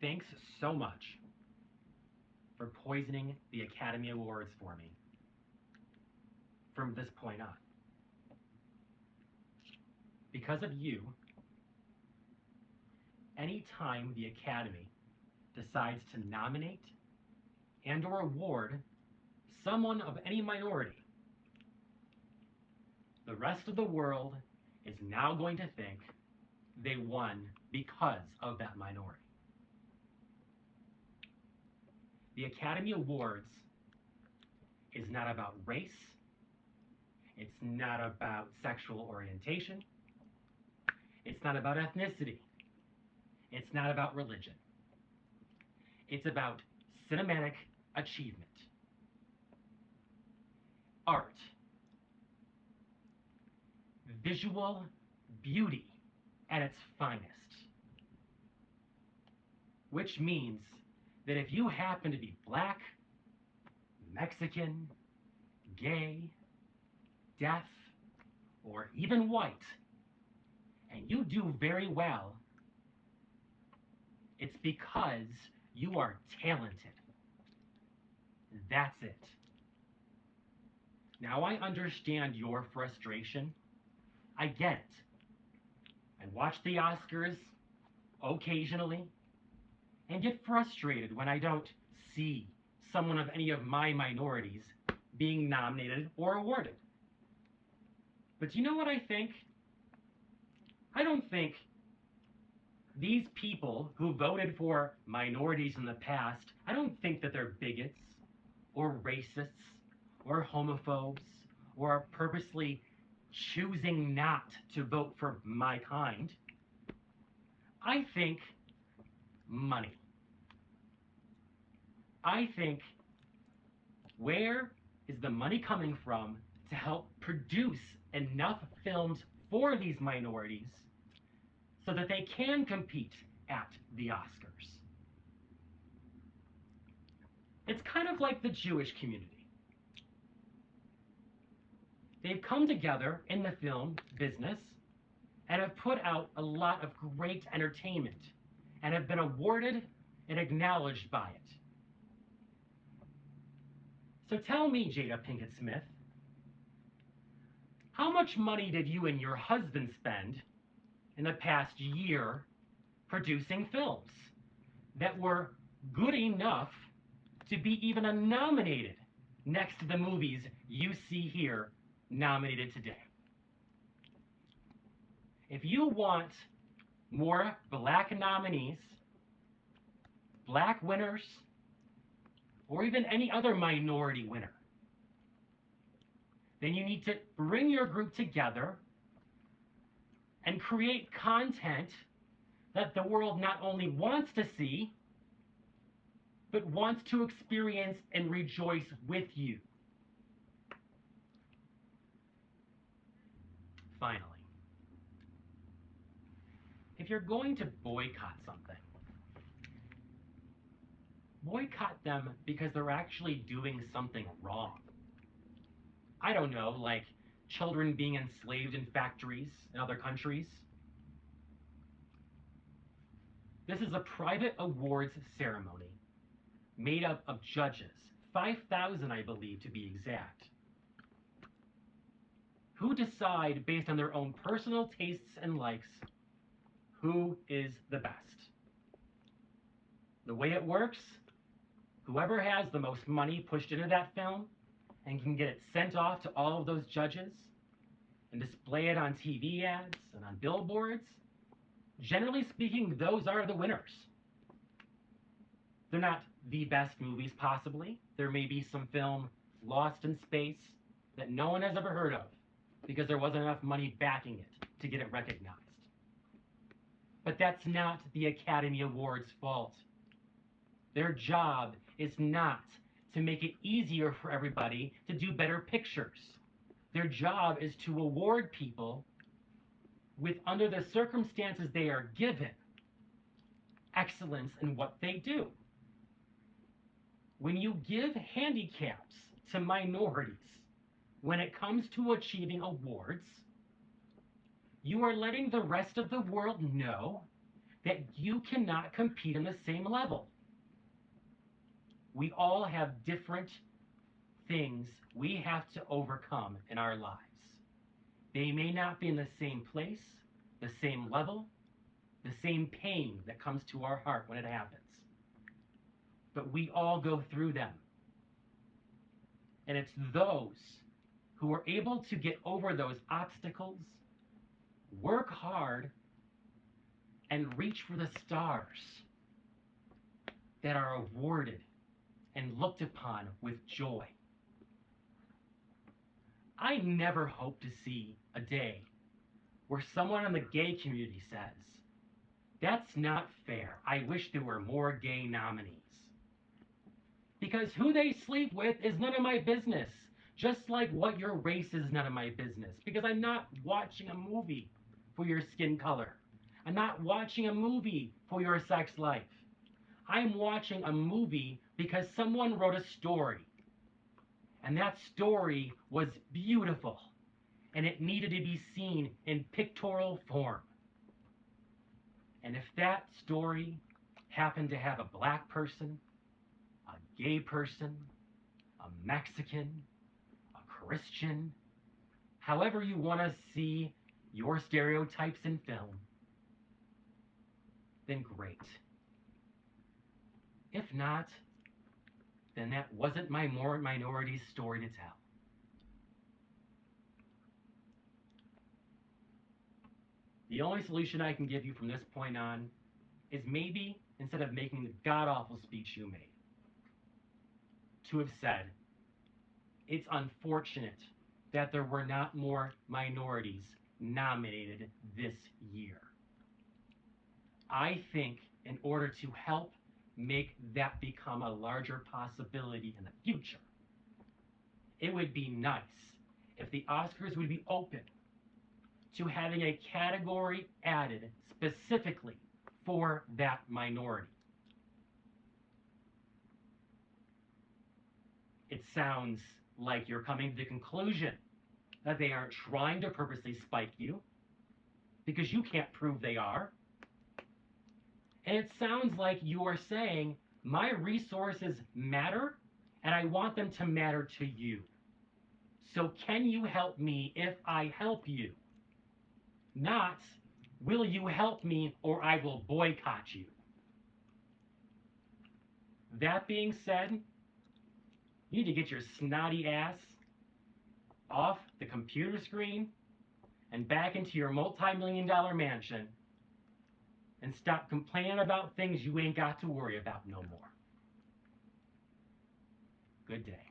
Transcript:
Thanks so much for poisoning the Academy Awards for me from this point on. Because of you, anytime the Academy decides to nominate and or award someone of any minority, the rest of the world is now going to think they won because of that minority. The Academy Awards is not about race. It's not about sexual orientation. It's not about ethnicity. It's not about religion. It's about cinematic achievement. Art. Visual beauty at its finest. Which means that if you happen to be black, Mexican, gay, deaf, or even white, and you do very well, it's because you are talented. That's it. Now I understand your frustration. I get it. I watch the Oscars occasionally and get frustrated when I don't see someone of any of my minorities being nominated or awarded. But you know what I think? I don't think these people who voted for minorities in the past, I don't think that they're bigots or racists or homophobes or are purposely choosing not to vote for my kind. I think money. I think, where is the money coming from to help produce enough films for these minorities so that they can compete at the Oscars? It's kind of like the Jewish community. They've come together in the film business and have put out a lot of great entertainment and have been awarded and acknowledged by it. So tell me, Jada Pinkett Smith, how much money did you and your husband spend in the past year producing films that were good enough to be even nominated next to the movies you see here nominated today? If you want more black nominees, black winners, or even any other minority winner, then you need to bring your group together and create content that the world not only wants to see, but wants to experience and rejoice with you. Finally, if you're going to boycott something, boycott them because they're actually doing something wrong. I don't know, like children being enslaved in factories in other countries. This is a private awards ceremony made up of judges, 5,000 I believe to be exact, who decide based on their own personal tastes and likes who is the best. The way it works, whoever has the most money pushed into that film and can get it sent off to all of those judges and display it on TV ads and on billboards, generally speaking, those are the winners. They're not the best movies possibly. There may be some film lost in space that no one has ever heard of because there wasn't enough money backing it to get it recognized. But that's not the Academy Awards' fault. Their job is not to make it easier for everybody to do better pictures. Their job is to award people with, under the circumstances they are given, excellence in what they do. When you give handicaps to minorities when it comes to achieving awards, you are letting the rest of the world know that you cannot compete on the same level. We all have different things we have to overcome in our lives. They may not be in the same place, the same level, the same pain that comes to our heart when it happens. But we all go through them. And it's those who are able to get over those obstacles, work hard, and reach for the stars that are awarded and looked upon with joy. I never hope to see a day where someone in the gay community says, "That's not fair. I wish there were more gay nominees." Because who they sleep with is none of my business. Just like what your race is none of my business. Because I'm not watching a movie for your skin color. I'm not watching a movie for your sex life. I'm watching a movie because someone wrote a story. And that story was beautiful. And it needed to be seen in pictorial form. And if that story happened to have a black person, a gay person, a Mexican, a Christian, however you want to see your stereotypes in film, then great. If not, then that wasn't my minority's story to tell. The only solution I can give you from this point on is maybe, instead of making the god-awful speech you made, to have said, "It's unfortunate that there were not more minorities nominated this year." I think in order to help make that become a larger possibility in the future, it would be nice if the Oscars would be open to having a category added specifically for that minority. It sounds like you're coming to the conclusion that they aren't trying to purposely spike you, because you can't prove they are. And it sounds like you are saying, my resources matter, and I want them to matter to you. So can you help me if I help you? Not, will you help me or I will boycott you. That being said, you need to get your snotty ass off the computer screen and back into your multi-million-dollar mansion and stop complaining about things you ain't got to worry about no more. Good day.